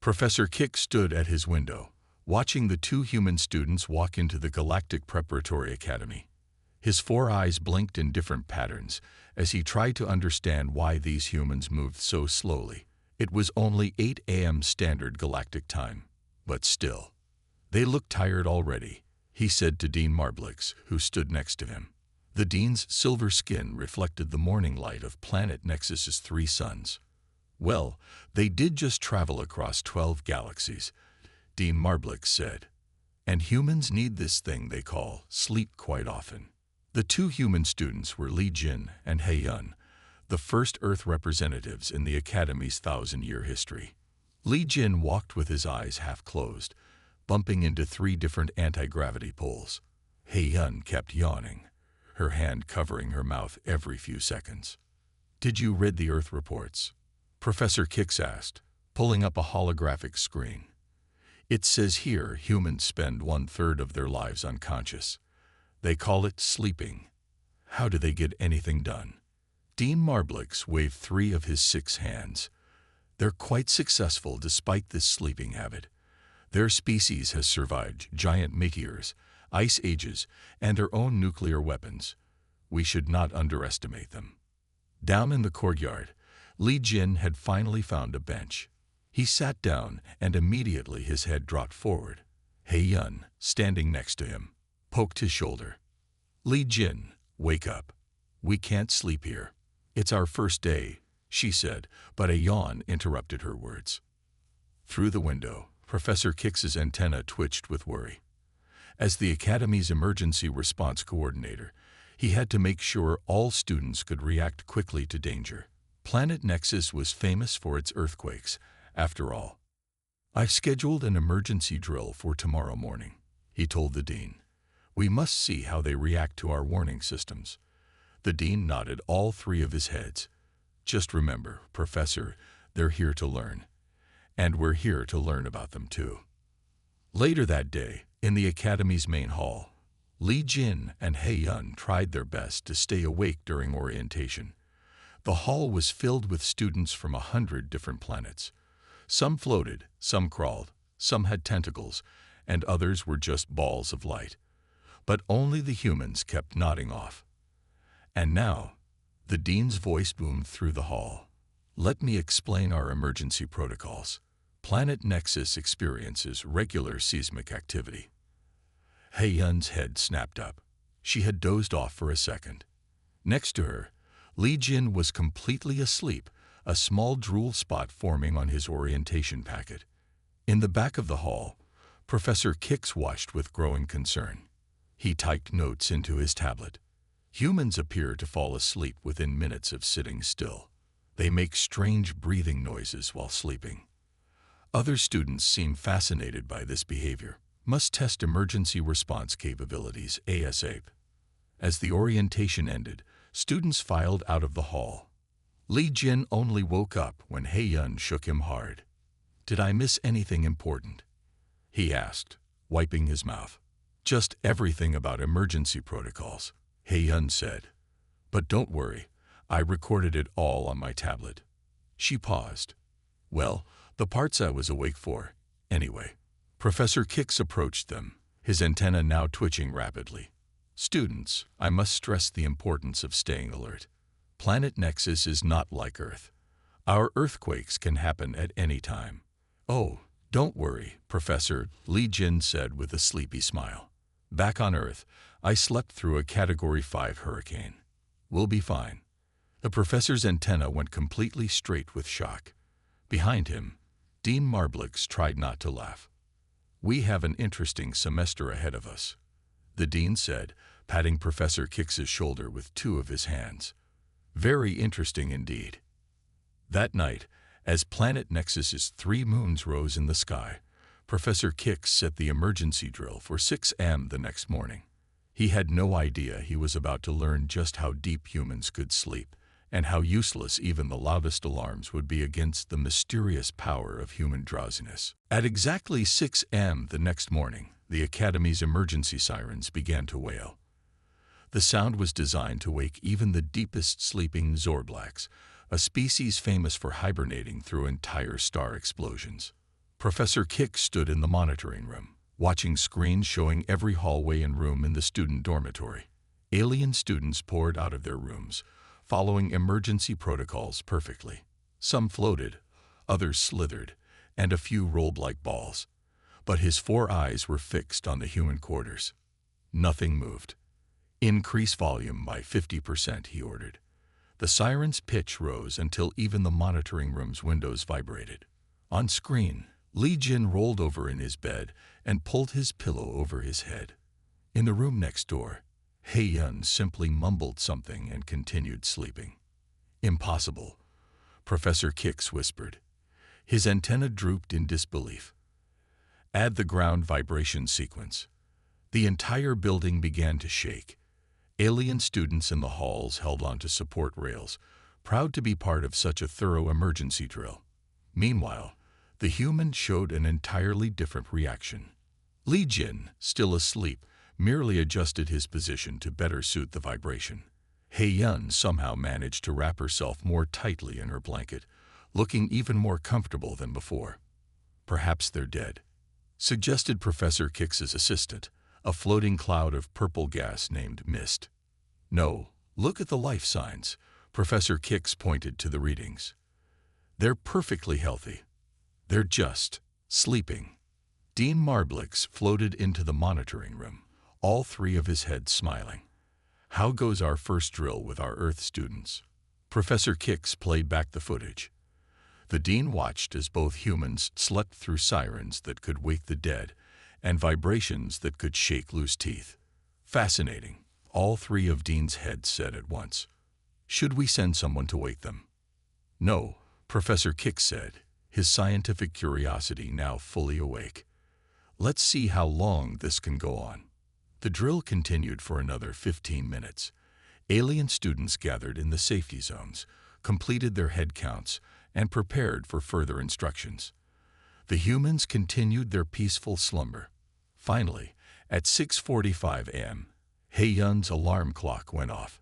Professor Kick stood at his window, watching the two human students walk into the Galactic Preparatory Academy. His four eyes blinked in different patterns as he tried to understand why these humans moved so slowly. It was only 8 a.m. Standard Galactic Time, but still. They looked tired already, he said to Dean Marblix, who stood next to him. The dean's silver skin reflected the morning light of planet Nexus's 3 suns. Well, they did just travel across 12 galaxies, Dean Marblix said. And humans need this thing they call sleep quite often. The two human students were Li Jin and He Yun, the first Earth representatives in the Academy's 1,000-year history. Li Jin walked with his eyes half closed, bumping into 3 different anti-gravity poles. He Yun kept yawning, her hand covering her mouth every few seconds. "Did you read the Earth reports?" Professor Kix asked, pulling up a holographic screen. "It says here humans spend 1/3 of their lives unconscious. They call it sleeping. How do they get anything done?" Dean Marblix waved 3 of his 6 hands. "They're quite successful despite this sleeping habit. Their species has survived giant meteors, ice ages, and their own nuclear weapons. We should not underestimate them." Down in the courtyard, Li Jin had finally found a bench. He sat down and immediately his head dropped forward. He Yun, standing next to him, poked his shoulder. "Li Jin, wake up. We can't sleep here. It's our first day," she said, but a yawn interrupted her words. Through the window, Professor Kix's antenna twitched with worry. As the Academy's emergency response coordinator, he had to make sure all students could react quickly to danger. Planet Nexus was famous for its earthquakes, after all. "I've scheduled an emergency drill for tomorrow morning," he told the dean. "We must see how they react to our warning systems." The dean nodded all 3 of his heads. "Just remember, Professor, they're here to learn. And we're here to learn about them too." Later that day, in the Academy's main hall, Li Jin and He Yun tried their best to stay awake during orientation. The hall was filled with students from 100 different planets. Some floated, some crawled, some had tentacles, and others were just balls of light. But only the humans kept nodding off. And now, the dean's voice boomed through the hall. "Let me explain our emergency protocols. Planet Nexus experiences regular seismic activity." He Yun's head snapped up. She had dozed off for a second. Next to her, Li Jin was completely asleep, a small drool spot forming on his orientation packet. In the back of the hall, Professor Kix watched with growing concern. He typed notes into his tablet. Humans appear to fall asleep within minutes of sitting still. They make strange breathing noises while sleeping. Other students seem fascinated by this behavior. Must test emergency response capabilities ASAP. As the orientation ended, students filed out of the hall. Li Jin only woke up when He Yun shook him hard. "Did I miss anything important?" he asked, wiping his mouth. "Just everything about emergency protocols," He Yun said. "But don't worry, I recorded it all on my tablet." She paused. "Well, the parts I was awake for, anyway." Professor Kix approached them, his antenna now twitching rapidly. "Students, I must stress the importance of staying alert. Planet Nexus is not like Earth. Our earthquakes can happen at any time." "Oh, don't worry, Professor," Li Jin said with a sleepy smile. "Back on Earth, I slept through a Category 5 hurricane. We'll be fine." The professor's antenna went completely straight with shock. Behind him, Dean Marblix tried not to laugh. "We have an interesting semester ahead of us," the dean said, patting Professor Kix's shoulder with 2 of his hands. "Very interesting indeed." That night, as Planet Nexus's 3 moons rose in the sky, Professor Kix set the emergency drill for 6 a.m. the next morning. He had no idea he was about to learn just how deep humans could sleep, and how useless even the loudest alarms would be against the mysterious power of human drowsiness. At exactly 6 a.m. the next morning, the Academy's emergency sirens began to wail. The sound was designed to wake even the deepest sleeping Zorblaks, a species famous for hibernating through entire star explosions. Professor Kick stood in the monitoring room, watching screens showing every hallway and room in the student dormitory. Alien students poured out of their rooms, following emergency protocols perfectly. Some floated, others slithered, and a few rolled like balls. But his 4 eyes were fixed on the human quarters. Nothing moved. "Increase volume by 50%, he ordered. The siren's pitch rose until even the monitoring room's windows vibrated. On screen, Li Jin rolled over in his bed and pulled his pillow over his head. In the room next door, He Yun simply mumbled something and continued sleeping. "Impossible," Professor Kix whispered. His antenna drooped in disbelief. "Add the ground vibration sequence." The entire building began to shake. Alien students in the halls held onto support rails, proud to be part of such a thorough emergency drill. Meanwhile, the human showed an entirely different reaction. Li Jin, still asleep, merely adjusted his position to better suit the vibration. He Yun somehow managed to wrap herself more tightly in her blanket, looking even more comfortable than before. "Perhaps they're dead," suggested Professor Kix's assistant, a floating cloud of purple gas named Mist. "No, look at the life signs," Professor Kix pointed to the readings. "They're perfectly healthy. They're just sleeping." Dean Marblix floated into the monitoring room, all 3 of his heads smiling. "How goes our first drill with our Earth students?" Professor Kix played back the footage. The Dean watched as both humans slept through sirens that could wake the dead and vibrations that could shake loose teeth. "Fascinating," all 3 of Dean's heads said at once. "Should we send someone to wake them?" "No," Professor Kix said, his scientific curiosity now fully awake. "Let's see how long this can go on." The drill continued for another 15 minutes. Alien students gathered in the safety zones, completed their head counts, and prepared for further instructions. The humans continued their peaceful slumber. Finally, at 6:45 a.m., He Yun's alarm clock went off.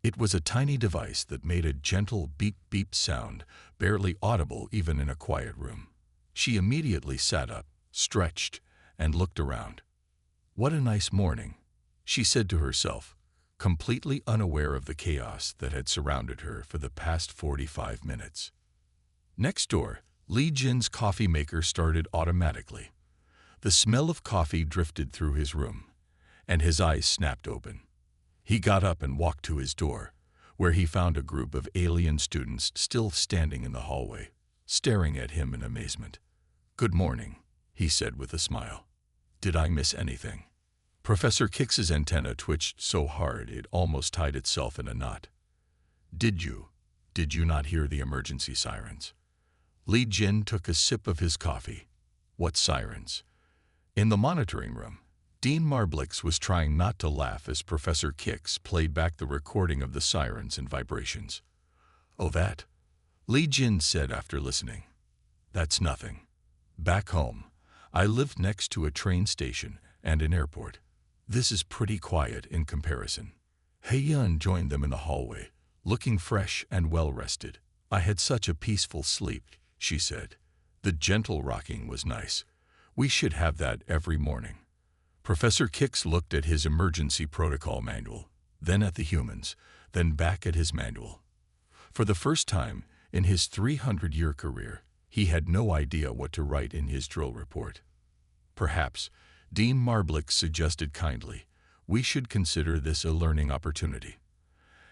It was a tiny device that made a gentle beep-beep sound, barely audible even in a quiet room. She immediately sat up, stretched, and looked around. "What a nice morning," she said to herself, completely unaware of the chaos that had surrounded her for the past 45 minutes. Next door, Li Jin's coffee maker started automatically. The smell of coffee drifted through his room, and his eyes snapped open. He got up and walked to his door, where he found a group of alien students still standing in the hallway, staring at him in amazement. "Good morning," he said with a smile. "Did I miss anything?" Professor Kix's antenna twitched so hard it almost tied itself in a knot. Did you not hear the emergency sirens?" Li Jin took a sip of his coffee. "What sirens?" In the monitoring room, Dean Marblix was trying not to laugh as Professor Kix played back the recording of the sirens and vibrations. "Oh, that?" Li Jin said after listening. "That's nothing. Back home, I lived next to a train station and an airport. This is pretty quiet in comparison." He Yun joined them in the hallway, looking fresh and well-rested. "I had such a peaceful sleep," she said. "The gentle rocking was nice. We should have that every morning." Professor Kix looked at his emergency protocol manual, then at the humans, then back at his manual. For the first time in his 300-year career, he had no idea what to write in his drill report. "Perhaps," Dean Marblix suggested kindly, "we should consider this a learning opportunity.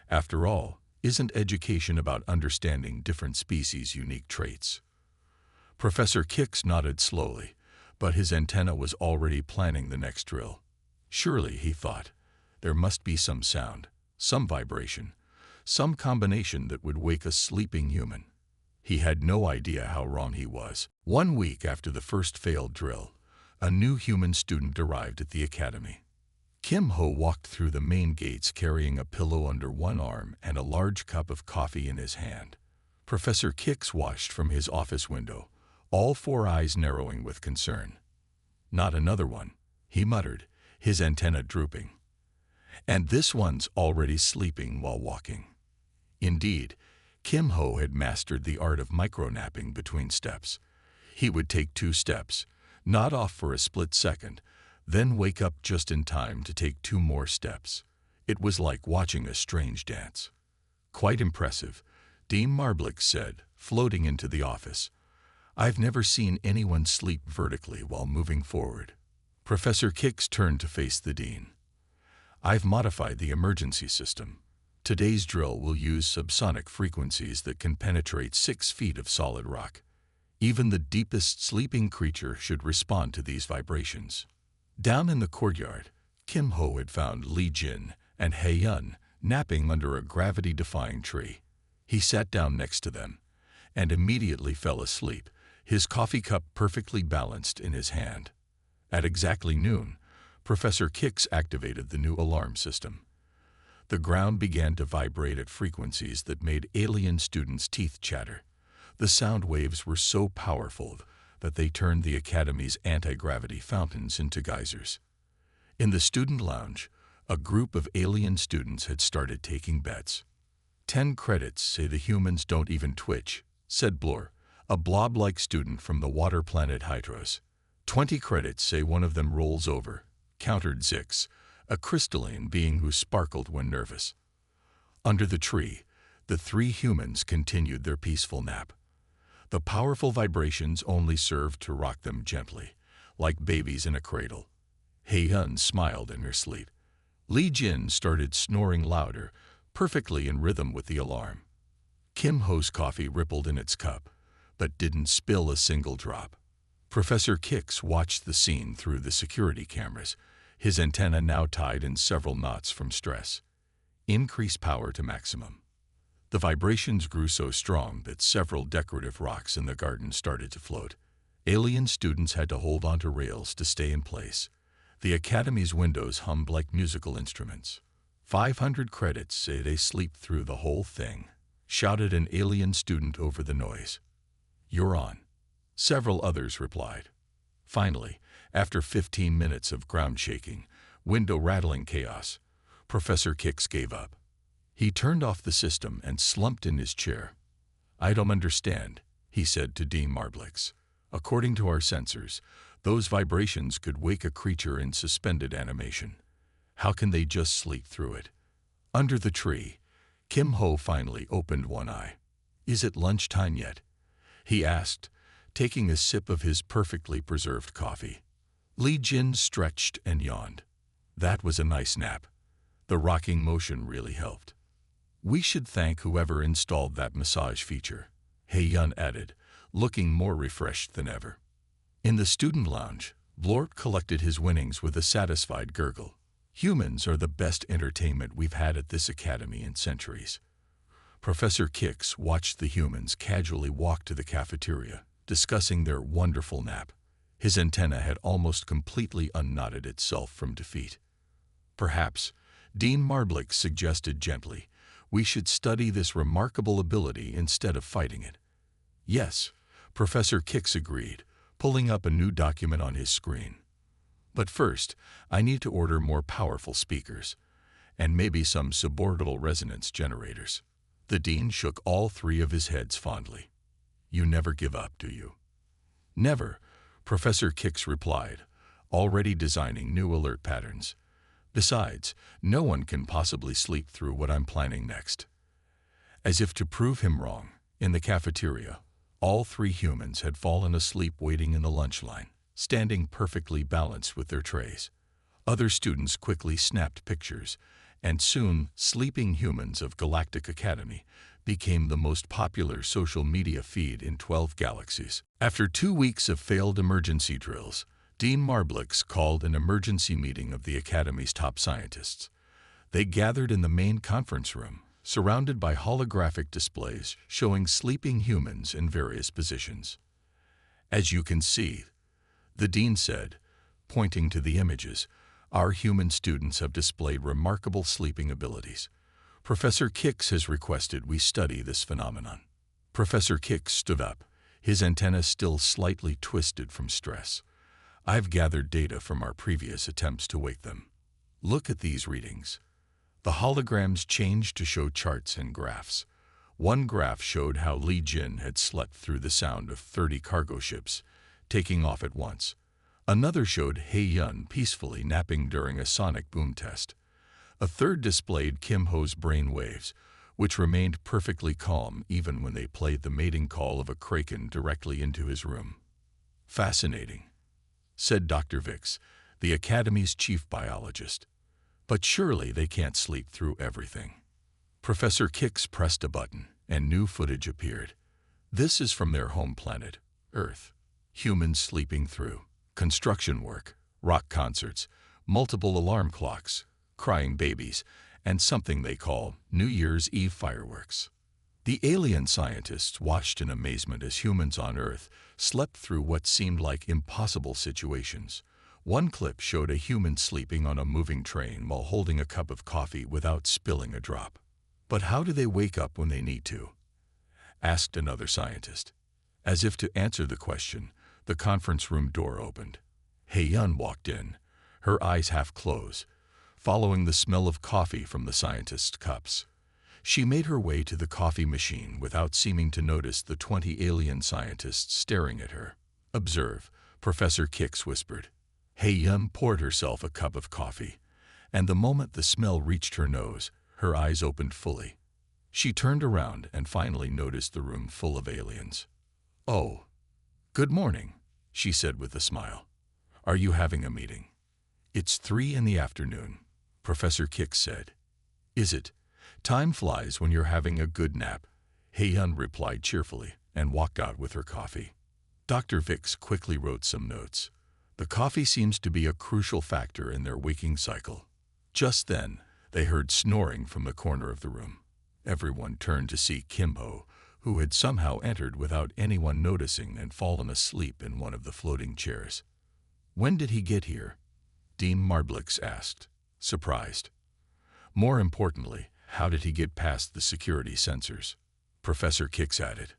After all, isn't education about understanding different species' unique traits?" Professor Kix nodded slowly, but his antenna was already planning the next drill. Surely, he thought, there must be some sound, some vibration, some combination that would wake a sleeping human. He had no idea how wrong he was. 1 week after the first failed drill, a new human student arrived at the academy. Kim Ho walked through the main gates carrying a pillow under one arm and a large cup of coffee in his hand. Professor Kix watched from his office window, all 4 eyes narrowing with concern. "Not another one," he muttered, his antenna drooping. "And this one's already sleeping while walking." Indeed, Kim Ho had mastered the art of micro-napping between steps. He would take 2 steps, nod off for a split second, then wake up just in time to take 2 more steps. It was like watching a strange dance. Quite impressive, Dean Marblick said, floating into the office. I've never seen anyone sleep vertically while moving forward. Professor Kix turned to face the dean. I've modified the emergency system. Today's drill will use subsonic frequencies that can penetrate 6 feet of solid rock. Even the deepest sleeping creature should respond to these vibrations. Down in the courtyard, Kim Ho had found Li Jin and He Yun napping under a gravity-defying tree. He sat down next to them and immediately fell asleep, his coffee cup perfectly balanced in his hand. At exactly noon, Professor Kix activated the new alarm system. The ground began to vibrate at frequencies that made alien students' teeth chatter. The sound waves were so powerful that they turned the Academy's anti-gravity fountains into geysers. In the student lounge, a group of alien students had started taking bets. 10 credits say the humans don't even twitch, said Blor, a blob-like student from the water planet Hydros. 20 credits say one of them rolls over, countered Zix, a crystalline being who sparkled when nervous. Under the tree, the 3 humans continued their peaceful nap. The powerful vibrations only served to rock them gently, like babies in a cradle. He Yun smiled in her sleep. Li Jin started snoring louder, perfectly in rhythm with the alarm. Kim Ho's coffee rippled in its cup, but didn't spill a single drop. Professor Kix watched the scene through the security cameras, his antenna now tied in several knots from stress. Increase power to maximum. The vibrations grew so strong that several decorative rocks in the garden started to float. Alien students had to hold onto rails to stay in place. The Academy's windows hummed like musical instruments. 500 credits say they sleep through the whole thing, shouted an alien student over the noise. You're on. Several others replied. Finally, after 15 minutes of ground shaking, window-rattling chaos, Professor Kix gave up. He turned off the system and slumped in his chair. I don't understand, he said to Dean Marblix. According to our sensors, those vibrations could wake a creature in suspended animation. How can they just sleep through it? Under the tree, Kim Ho finally opened one eye. Is it lunchtime yet? He asked, taking a sip of his perfectly preserved coffee. Li Jin stretched and yawned. That was a nice nap. The rocking motion really helped. We should thank whoever installed that massage feature, He Yun added, looking more refreshed than ever. In the student lounge, Blort collected his winnings with a satisfied gurgle. Humans are the best entertainment we've had at this academy in centuries. Professor Kix watched the humans casually walk to the cafeteria, discussing their wonderful nap. His antenna had almost completely unknotted itself from defeat. Perhaps, Dean Marblick suggested gently, we should study this remarkable ability instead of fighting it. Yes, Professor Kix agreed, pulling up a new document on his screen. But first, I need to order more powerful speakers, and maybe some suborbital resonance generators. The dean shook all 3 of his heads fondly. You never give up, do you? Never, Professor Kix replied, already designing new alert patterns. Besides, no one can possibly sleep through what I'm planning next. As if to prove him wrong, in the cafeteria, all 3 humans had fallen asleep waiting in the lunch line, standing perfectly balanced with their trays. Other students quickly snapped pictures, and soon Sleeping Humans of Galactic Academy became the most popular social media feed in 12 galaxies. After 2 weeks of failed emergency drills, Dean Marblix called an emergency meeting of the Academy's top scientists. They gathered in the main conference room, surrounded by holographic displays showing sleeping humans in various positions. As you can see, the dean said, pointing to the images, our human students have displayed remarkable sleeping abilities. Professor Kix has requested we study this phenomenon. Professor Kix stood up, his antenna still slightly twisted from stress. I've gathered data from our previous attempts to wake them. Look at these readings. The holograms changed to show charts and graphs. One graph showed how Li Jin had slept through the sound of 30 cargo ships, taking off at once. Another showed He Yun peacefully napping during a sonic boom test. A third displayed Kim Ho's brain waves, which remained perfectly calm even when they played the mating call of a kraken directly into his room. "Fascinating," said Dr. Vix, the Academy's chief biologist. "But surely they can't sleep through everything." Professor Kix pressed a button, and new footage appeared. This is from their home planet, Earth. Humans sleeping through construction work, rock concerts, multiple alarm clocks, crying babies, and something they call New Year's Eve fireworks. The alien scientists watched in amazement as humans on Earth slept through what seemed like impossible situations. One clip showed a human sleeping on a moving train while holding a cup of coffee without spilling a drop. "But how do they wake up when they need to?" asked another scientist. As if to answer the question, the conference room door opened. He Yun walked in, her eyes half closed, following the smell of coffee from the scientists' cups. She made her way to the coffee machine without seeming to notice the 20 alien scientists staring at her. "Observe," Professor Kix whispered. He Yun poured herself a cup of coffee, and the moment the smell reached her nose, her eyes opened fully. She turned around and finally noticed the room full of aliens. "Oh, good morning," she said with a smile. "Are you having a meeting?" "It's 3 in the afternoon," Professor Kix said. "Is it? Time flies when you're having a good nap," He Yun replied cheerfully and walked out with her coffee. Dr. Vix quickly wrote some notes. The coffee seems to be a crucial factor in their waking cycle. Just then, they heard snoring from the corner of the room. Everyone turned to see Kim Ho, who had somehow entered without anyone noticing and fallen asleep in one of the floating chairs. "When did he get here?" Dean Marblix asked, surprised. "More importantly, how did he get past the security sensors?" Professor Kix added.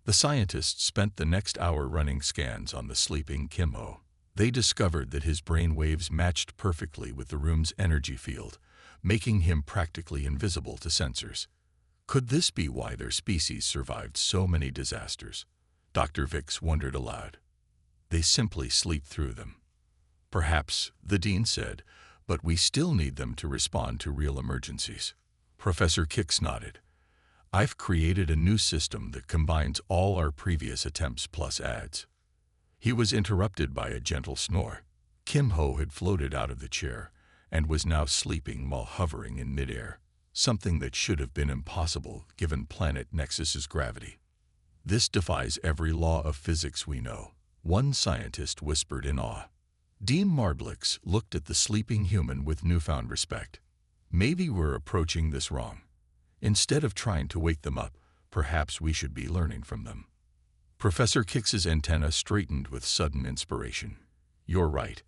The scientists spent the next hour running scans on the sleeping Kim Ho. They discovered that his brain waves matched perfectly with the room's energy field, making him practically invisible to sensors. Could this be why their species survived so many disasters? Dr. Vix wondered aloud. They simply sleep through them. "Perhaps," the dean said, "but we still need them to respond to real emergencies." Professor Kix nodded. "I've created a new system that combines all our previous attempts plus adds." He was interrupted by a gentle snore. Kim Ho had floated out of the chair and was now sleeping while hovering in midair, something that should have been impossible given Planet Nexus's gravity. "This defies every law of physics we know," one scientist whispered in awe. Dean Marblix looked at the sleeping human with newfound respect. "Maybe we're approaching this wrong. Instead of trying to wake them up, perhaps we should be learning from them." Professor Kix's antenna straightened with sudden inspiration. "You're right.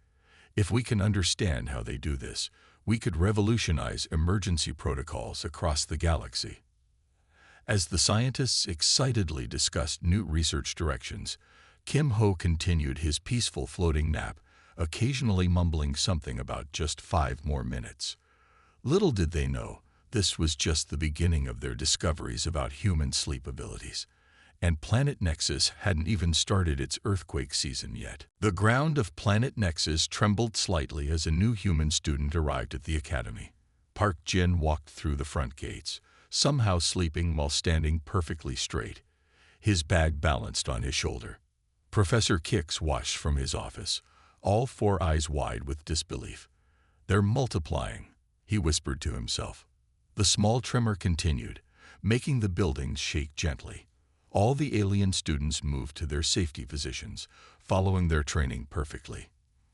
If we can understand how they do this, we could revolutionize emergency protocols across the galaxy." As the scientists excitedly discussed new research directions, Kim Ho continued his peaceful floating nap, occasionally mumbling something about just 5 more minutes. Little did they know, this was just the beginning of their discoveries about human sleep abilities. And Planet Nexus hadn't even started its earthquake season yet. The ground of Planet Nexus trembled slightly as a new human student arrived at the academy. Park Jin walked through the front gates, somehow sleeping while standing perfectly straight, his bag balanced on his shoulder. Professor Kix watched from his office, all 4 eyes wide with disbelief. "They're multiplying," he whispered to himself. The small tremor continued, making the buildings shake gently. All the alien students moved to their safety positions, following their training perfectly.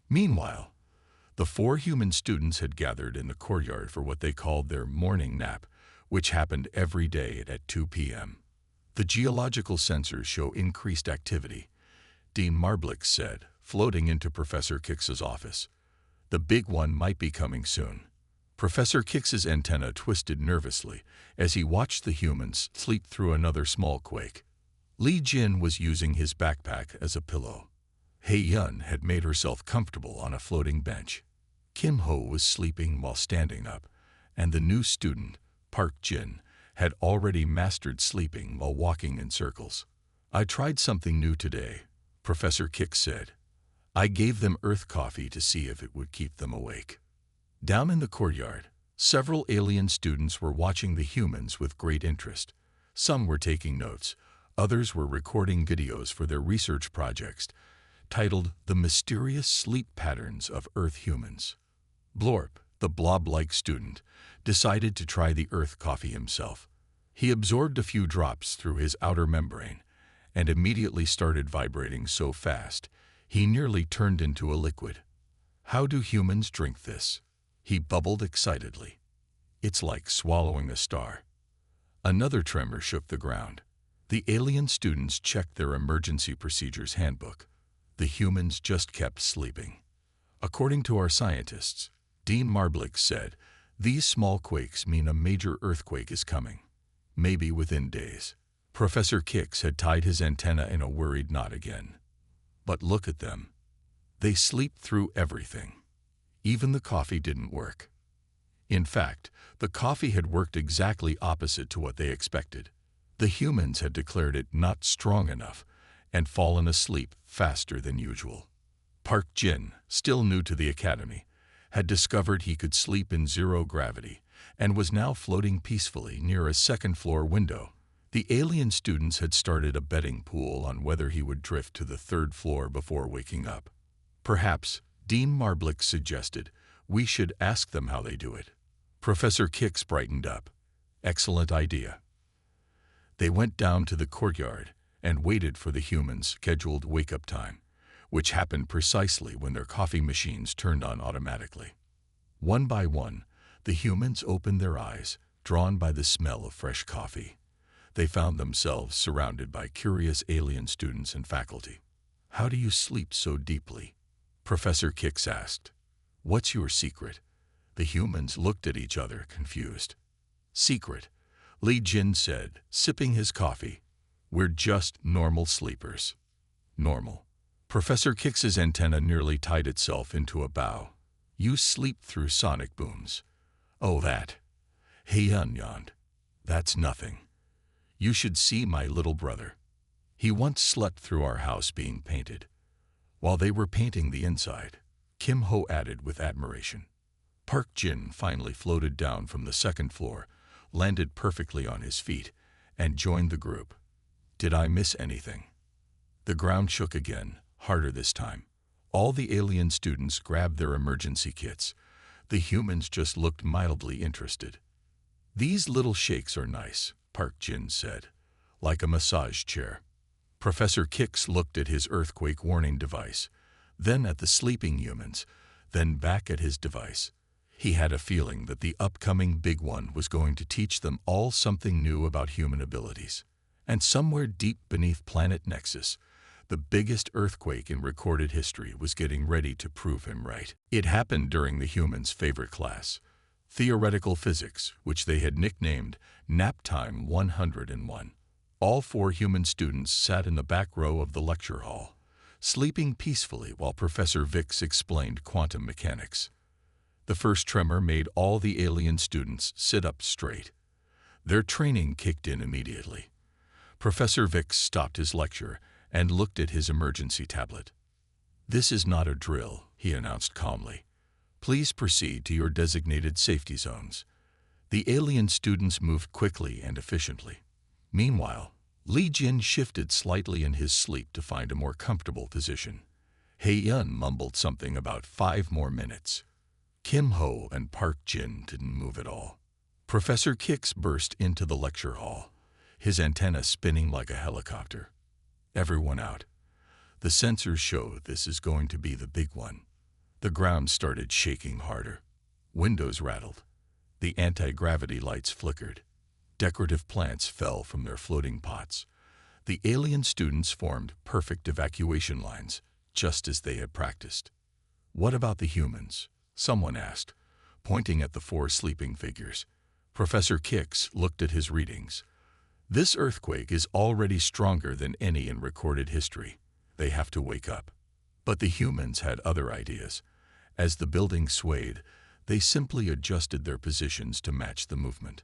Meanwhile, the 4 human students had gathered in the courtyard for what they called their morning nap, which happened every day at 2 p.m. "The geological sensors show increased activity," Dean Marblix said, floating into Professor Kix's office. "The big one might be coming soon." Professor Kix's antenna twisted nervously as he watched the humans sleep through another small quake. Li Jin was using his backpack as a pillow. He Yun had made herself comfortable on a floating bench. Kim Ho was sleeping while standing up, and the new student, Park Jin, had already mastered sleeping while walking in circles. "I tried something new today," Professor Kix said. "I gave them earth coffee to see if it would keep them awake." Down in the courtyard, several alien students were watching the humans with great interest. Some were taking notes, others were recording videos for their research projects, titled "The Mysterious Sleep Patterns of Earth Humans." Blorp, the blob-like student, decided to try the earth coffee himself. He absorbed a few drops through his outer membrane and immediately started vibrating so fast he nearly turned into a liquid. "How do humans drink this?" he bubbled excitedly. "It's like swallowing a star." Another tremor shook the ground. The alien students checked their emergency procedures handbook. The humans just kept sleeping. "According to our scientists," Dean Marblick said, "these small quakes mean a major earthquake is coming. Maybe within days." Professor Kix had tied his antenna in a worried knot again. "But look at them. They sleep through everything. Even the coffee didn't work." In fact, the coffee had worked exactly opposite to what they expected. The humans had declared it not strong enough and fallen asleep faster than usual. Park Jin, still new to the academy, had discovered he could sleep in zero gravity and was now floating peacefully near a second-floor window. The alien students had started a betting pool on whether he would drift to the third floor before waking up. "Perhaps," Dean Marblick suggested, "we should ask them how they do it." Professor Kix brightened up. "Excellent idea." They went down to the courtyard and waited for the humans' scheduled wake-up time, which happened precisely when their coffee machines turned on automatically. One by one, the humans opened their eyes, drawn by the smell of fresh coffee. They found themselves surrounded by curious alien students and faculty. "How do you sleep so deeply?" Professor Kix asked. "What's your secret?" The humans looked at each other, confused. "Secret," Li Jin said, sipping his coffee. "We're just normal sleepers." "Normal." Professor Kix's antenna nearly tied itself into a bow. "You sleep through sonic booms." "Oh, that." Heiyun yawned. "That's nothing. You should see my little brother. He once slept through our house being painted." While they were painting the inside, Kim Ho added with admiration. Park Jin finally floated down from the second floor, landed perfectly on his feet, and joined the group. "Did I miss anything?" The ground shook again, harder this time. All the alien students grabbed their emergency kits. The humans just looked mildly interested. "These little shakes are nice," Park Jin said, "like a massage chair." Professor Kix looked at his earthquake warning device, then at the sleeping humans, then back at his device. He had a feeling that the upcoming big one was going to teach them all something new about human abilities. And somewhere deep beneath Planet Nexus, the biggest earthquake in recorded history was getting ready to prove him right. It happened during the humans' favorite class, theoretical physics, which they had nicknamed Nap Time 101. All 4 human students sat in the back row of the lecture hall, sleeping peacefully while Professor Vix explained quantum mechanics. The first tremor made all the alien students sit up straight. Their training kicked in immediately. Professor Vix stopped his lecture and looked at his emergency tablet. "This is not a drill," he announced calmly. "Please proceed to your designated safety zones." The alien students moved quickly and efficiently. Meanwhile, Li Jin shifted slightly in his sleep to find a more comfortable position. Heiyun mumbled something about 5 more minutes. Kim Ho and Park Jin didn't move at all. Professor Kix burst into the lecture hall, his antenna spinning like a helicopter. "Everyone out. The sensors show this is going to be the big one." The ground started shaking harder. Windows rattled. The anti-gravity lights flickered. Decorative plants fell from their floating pots. The alien students formed perfect evacuation lines, just as they had practiced. "What about the humans?" someone asked, pointing at the 4 sleeping figures. Professor Kix looked at his readings. "This earthquake is already stronger than any in recorded history. They have to wake up." But the humans had other ideas. As the building swayed, they simply adjusted their positions to match the movement.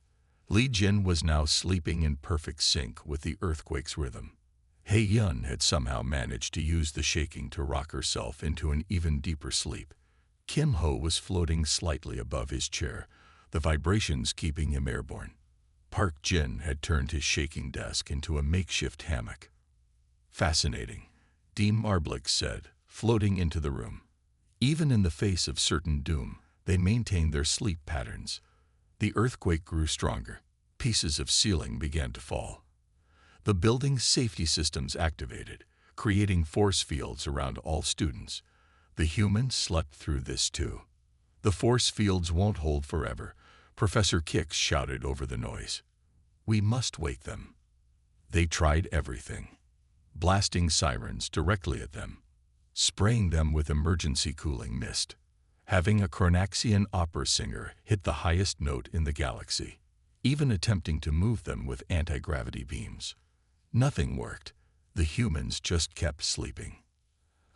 Li Jin was now sleeping in perfect sync with the earthquake's rhythm. Hei Yun had somehow managed to use the shaking to rock herself into an even deeper sleep. Kim Ho was floating slightly above his chair, the vibrations keeping him airborne. Park Jin had turned his shaking desk into a makeshift hammock. Fascinating, Dean Marblix said, floating into the room. Even in the face of certain doom, they maintained their sleep patterns. The earthquake grew stronger. Pieces of ceiling began to fall. The building's safety systems activated, creating force fields around all students. The humans slept through this too. The force fields won't hold forever, Professor Kix shouted over the noise. We must wake them. They tried everything. Blasting sirens directly at them, spraying them with emergency cooling mist, having a Chronaxian opera singer hit the highest note in the galaxy, even attempting to move them with anti-gravity beams. Nothing worked. The humans just kept sleeping.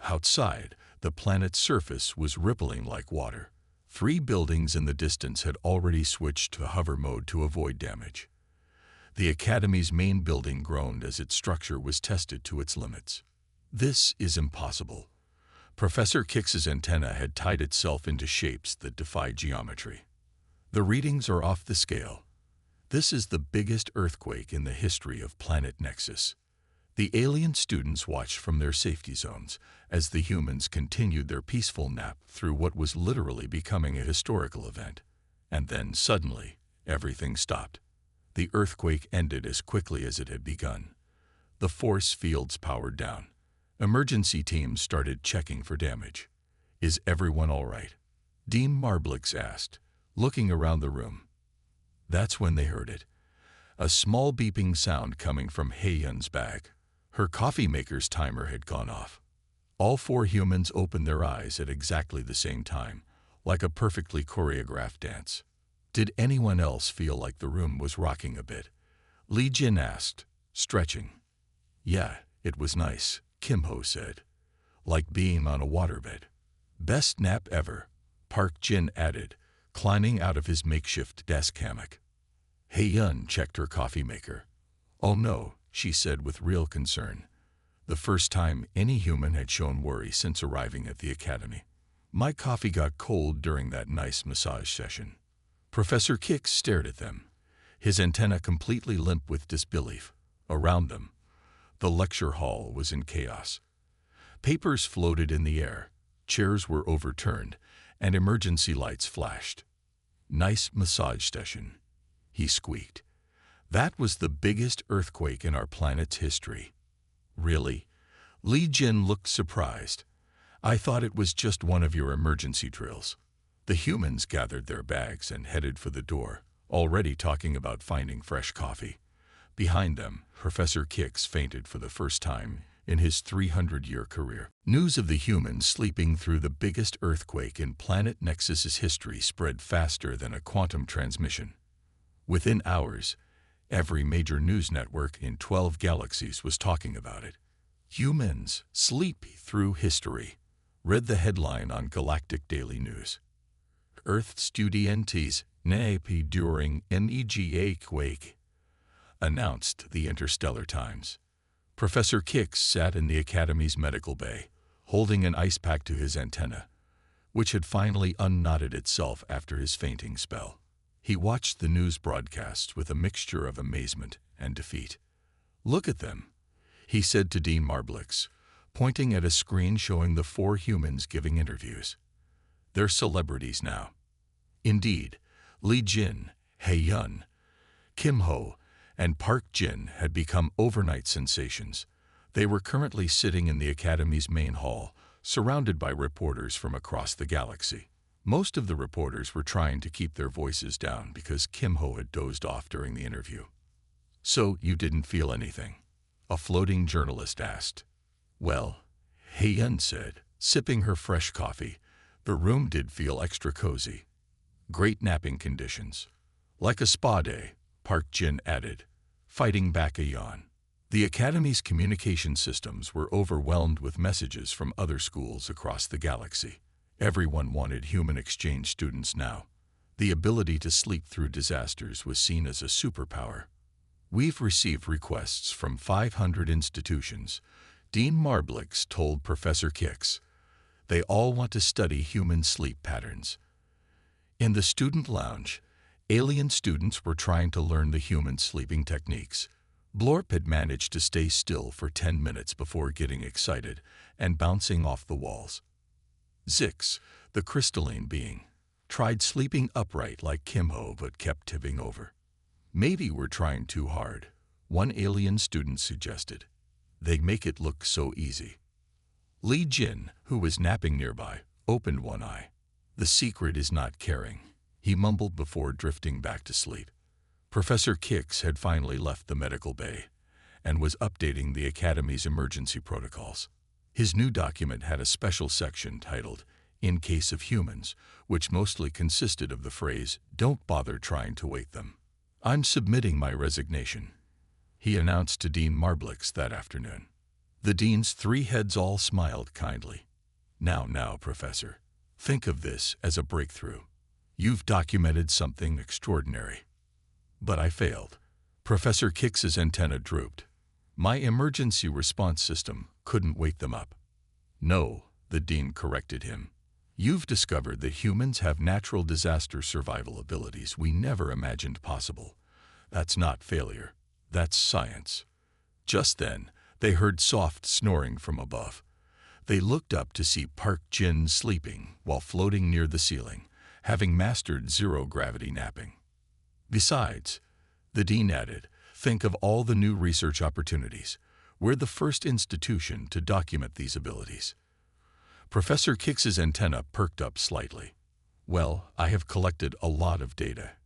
Outside, the planet's surface was rippling like water. 3 buildings in the distance had already switched to hover mode to avoid damage. The Academy's main building groaned as its structure was tested to its limits. This is impossible. Professor Kix's antenna had tied itself into shapes that defied geometry. The readings are off the scale. This is the biggest earthquake in the history of Planet Nexus. The alien students watched from their safety zones as the humans continued their peaceful nap through what was literally becoming a historical event. And then, suddenly, everything stopped. The earthquake ended as quickly as it had begun. The force fields powered down. Emergency teams started checking for damage. Is everyone all right? Dean Marblix asked, looking around the room. That's when they heard it. A small beeping sound coming from Hei Yun's bag. Her coffee maker's timer had gone off. All 4 humans opened their eyes at exactly the same time, like a perfectly choreographed dance. Did anyone else feel like the room was rocking a bit? Li Jin asked, stretching. Yeah, it was nice, Kim Ho said. Like being on a waterbed. Best nap ever, Park Jin added, climbing out of his makeshift desk hammock. Hei Yun checked her coffee maker. Oh no, she said with real concern. The first time any human had shown worry since arriving at the Academy. My coffee got cold during that nice massage session. Professor Kix stared at them, his antenna completely limp with disbelief. Around them, the lecture hall was in chaos. Papers floated in the air, chairs were overturned, and emergency lights flashed. Nice massage session, he squeaked. That was the biggest earthquake in our planet's history. Really? Li Jin looked surprised. I thought it was just one of your emergency drills. The humans gathered their bags and headed for the door, already talking about finding fresh coffee. Behind them, Professor Kix fainted for the first time in his 300-year career. News of the humans sleeping through the biggest earthquake in Planet Nexus's history spread faster than a quantum transmission. Within hours, every major news network in 12 galaxies was talking about it. Humans sleep through history, read the headline on Galactic Daily News. Earth studentes nape during NEGA quake, announced the Interstellar Times. Professor Kix sat in the Academy's medical bay, holding an ice pack to his antenna, which had finally unknotted itself after his fainting spell. He watched the news broadcasts with a mixture of amazement and defeat. Look at them, he said to Dean Marblix, pointing at a screen showing the 4 humans giving interviews. They're celebrities now. Indeed, Li Jin, Hei Yun, Kim Ho, and Park Jin had become overnight sensations. They were currently sitting in the Academy's main hall, surrounded by reporters from across the galaxy. Most of the reporters were trying to keep their voices down because Kim Ho had dozed off during the interview. So you didn't feel anything? A floating journalist asked. Well, Hei Yun said, sipping her fresh coffee, the room did feel extra cozy. Great napping conditions. Like a spa day, Park Jin added, fighting back a yawn. The Academy's communication systems were overwhelmed with messages from other schools across the galaxy. Everyone wanted human exchange students now. The ability to sleep through disasters was seen as a superpower. "We've received requests from 500 institutions," Dean Marblix told Professor Kix. "They all want to study human sleep patterns." In the student lounge, alien students were trying to learn the human sleeping techniques. Blorp had managed to stay still for 10 minutes before getting excited and bouncing off the walls. Zix, the crystalline being, tried sleeping upright like Kimho but kept tipping over. "Maybe we're trying too hard," one alien student suggested. "They make it look so easy." Li Jin, who was napping nearby, opened one eye. "The secret is not caring," he mumbled before drifting back to sleep. Professor Kix had finally left the medical bay and was updating the Academy's emergency protocols. His new document had a special section titled, "In Case of Humans," which mostly consisted of the phrase, "Don't bother trying to wake them." "I'm submitting my resignation," he announced to Dean Marblix that afternoon. The dean's three heads all smiled kindly. Now, Professor, think of this as a breakthrough. You've documented something extraordinary." "But I failed." Professor Kix's antenna drooped. "My emergency response system couldn't wake them up." "No," the dean corrected him. "You've discovered that humans have natural disaster survival abilities we never imagined possible. That's not failure. That's science." Just then, they heard soft snoring from above. They looked up to see Park Jin sleeping while floating near the ceiling, having mastered zero-gravity napping. "Besides," the dean added, "think of all the new research opportunities. We're the first institution to document these abilities." Professor Kix's antenna perked up slightly. "Well, I have collected a lot of data."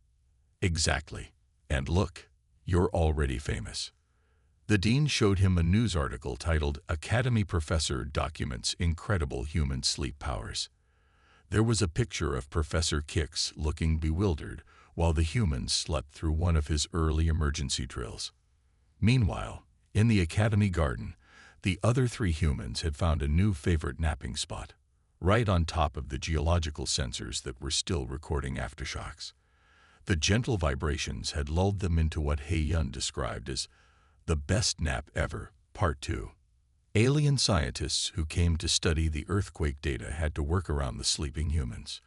"Exactly. And look, you're already famous." The dean showed him a news article titled, "Academy Professor Documents Incredible Human Sleep Powers." There was a picture of Professor Kix looking bewildered while the humans slept through one of his early emergency drills. Meanwhile, in the Academy garden, the other three humans had found a new favorite napping spot, right on top of the geological sensors that were still recording aftershocks. The gentle vibrations had lulled them into what He-Yun described as the best nap ever, Part 2. Alien scientists who came to study the earthquake data had to work around the sleeping humans.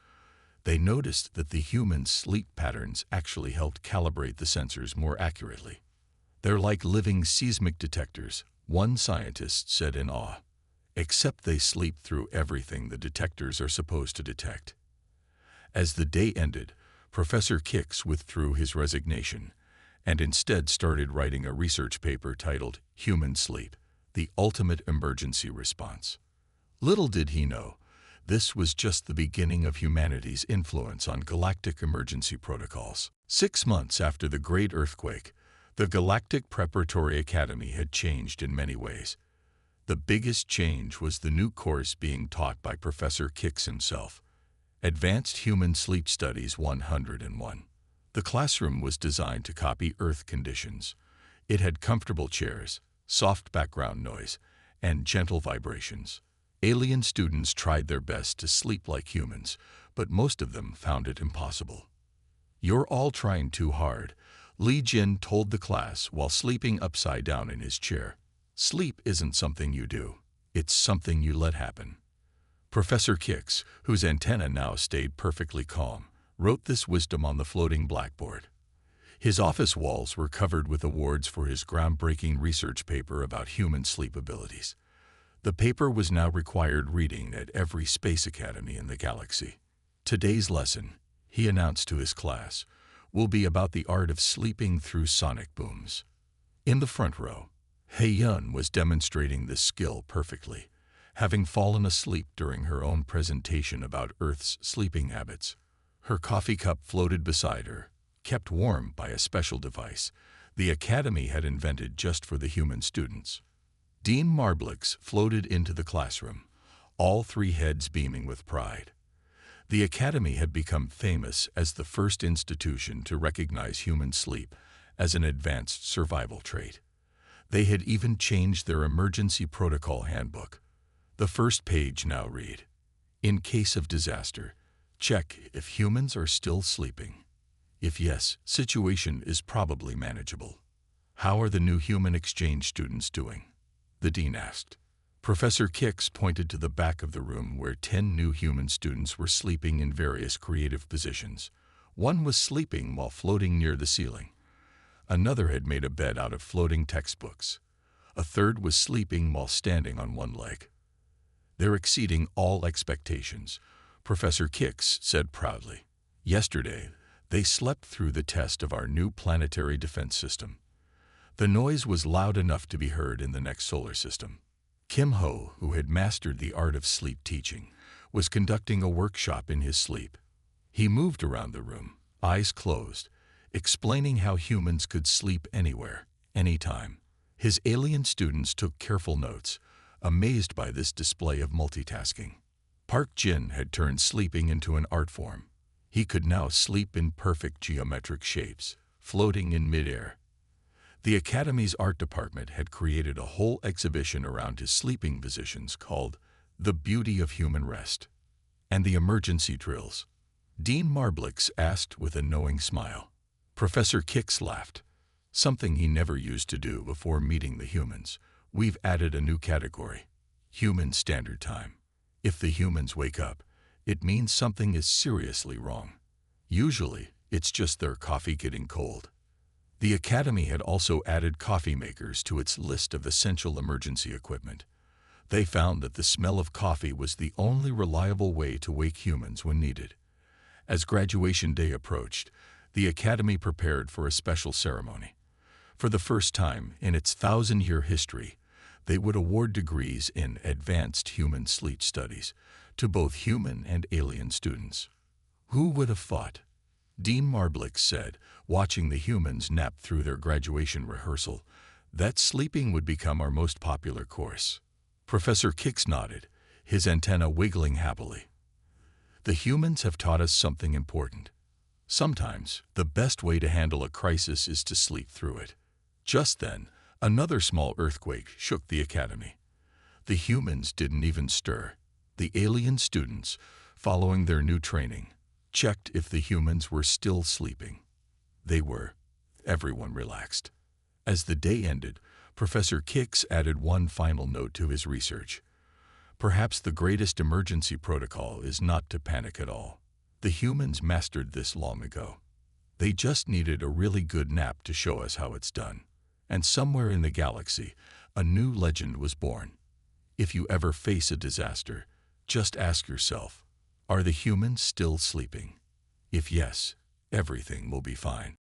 They noticed that the humans' sleep patterns actually helped calibrate the sensors more accurately. "They're like living seismic detectors," one scientist said in awe. "Except they sleep through everything the detectors are supposed to detect." As the day ended, Professor Kix withdrew his resignation and instead started writing a research paper titled "Human Sleep: The Ultimate Emergency Response." Little did he know, this was just the beginning of humanity's influence on galactic emergency protocols. 6 months after the Great Earthquake, the Galactic Preparatory Academy had changed in many ways. The biggest change was the new course being taught by Professor Kix himself, Advanced Human Sleep Studies 101. The classroom was designed to copy Earth conditions. It had comfortable chairs, soft background noise, and gentle vibrations. Alien students tried their best to sleep like humans, but most of them found it impossible. "You're all trying too hard," Li Jin told the class while sleeping upside down in his chair. "Sleep isn't something you do. It's something you let happen." Professor Kix, whose antenna now stayed perfectly calm, wrote this wisdom on the floating blackboard. His office walls were covered with awards for his groundbreaking research paper about human sleep abilities. The paper was now required reading at every space academy in the galaxy. "Today's lesson," he announced to his class, "will be about the art of sleeping through sonic booms." In the front row, He-Yun was demonstrating this skill perfectly, having fallen asleep during her own presentation about Earth's sleeping habits. Her coffee cup floated beside her, kept warm by a special device the Academy had invented just for the human students. Dean Marblix floated into the classroom, all three heads beaming with pride. The Academy had become famous as the first institution to recognize human sleep as an advanced survival trait. They had even changed their emergency protocol handbook. The first page now read, "In case of disaster, Check if humans are still sleeping. If yes, situation is probably manageable. How are the new human exchange students doing? The dean asked. Professor Kix pointed to the back of the room where 10 new human students were sleeping in various creative positions. One was sleeping while floating near the ceiling. Another had made a bed out of floating textbooks. A third was sleeping while standing on one leg. They're exceeding all expectations, Professor Kix said proudly. Yesterday, they slept through the test of our new planetary defense system. The noise was loud enough to be heard in the next solar system. Kim Ho, who had mastered the art of sleep teaching, was conducting a workshop in his sleep. He moved around the room, eyes closed, explaining how humans could sleep anywhere, anytime. His alien students took careful notes, amazed by this display of multitasking. Park Jin had turned sleeping into an art form. He could now sleep in perfect geometric shapes, floating in midair. The Academy's art department had created a whole exhibition around his sleeping positions called The Beauty of Human Rest. And the emergency drills? Dean Marblix asked with a knowing smile. Professor Kix laughed. Something he never used to do before meeting the humans. We've added a new category. Human Standard Time. If the humans wake up, it means something is seriously wrong. Usually, it's just their coffee getting cold. The Academy had also added coffee makers to its list of essential emergency equipment. They found that the smell of coffee was the only reliable way to wake humans when needed. As graduation day approached, the Academy prepared for a special ceremony. For the first time in its 1,000-year history, they would award degrees in advanced human sleep studies to both human and alien students. Who would have thought? Dean Marblix said, watching the humans nap through their graduation rehearsal, that sleeping would become our most popular course. Professor Kix nodded, his antenna wiggling happily. The humans have taught us something important. Sometimes, the best way to handle a crisis is to sleep through it. Just then, another small earthquake shook the Academy. The humans didn't even stir. The alien students, following their new training, checked if the humans were still sleeping. They were. Everyone relaxed. As the day ended, Professor Kix added one final note to his research. Perhaps the greatest emergency protocol is not to panic at all. The humans mastered this long ago. They just needed a really good nap to show us how it's done. And somewhere in the galaxy, a new legend was born. If you ever face a disaster, just ask yourself, are the humans still sleeping? If yes, everything will be fine.